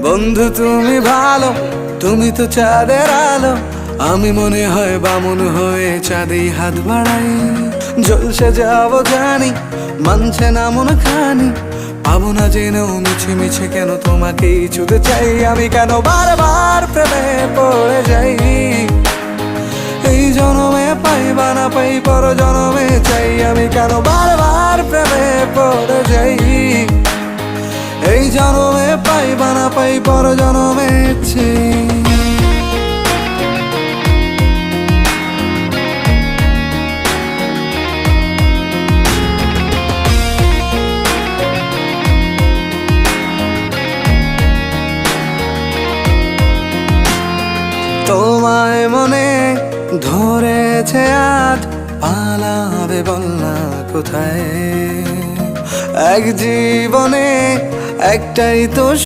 বন্ধু তুমি ভালো, তুমি তো চাঁদের আলো, আমি মনে হয় বামুন হয়ে চাঁদে হাত বাড়াই। জলসে যাবো জানি, মানছে না মন খানি, পাবো না জেনেও মিছে মিছে কেন তোমাকেই ছুতে চাই। আমি কেন বারবার প্রেমে পড়ে যাই, এই জনমে পাই বা না পাই পর জনমে চাই। আমি কেন বারবার প্রেমে পড়ে যাই, এই জনমে পাই বা না পাই পর জনমে চাই। তোমায় মনে ধরেছে আজ, পালাবে বল না কোথায়। এক জীবনে একটাই তো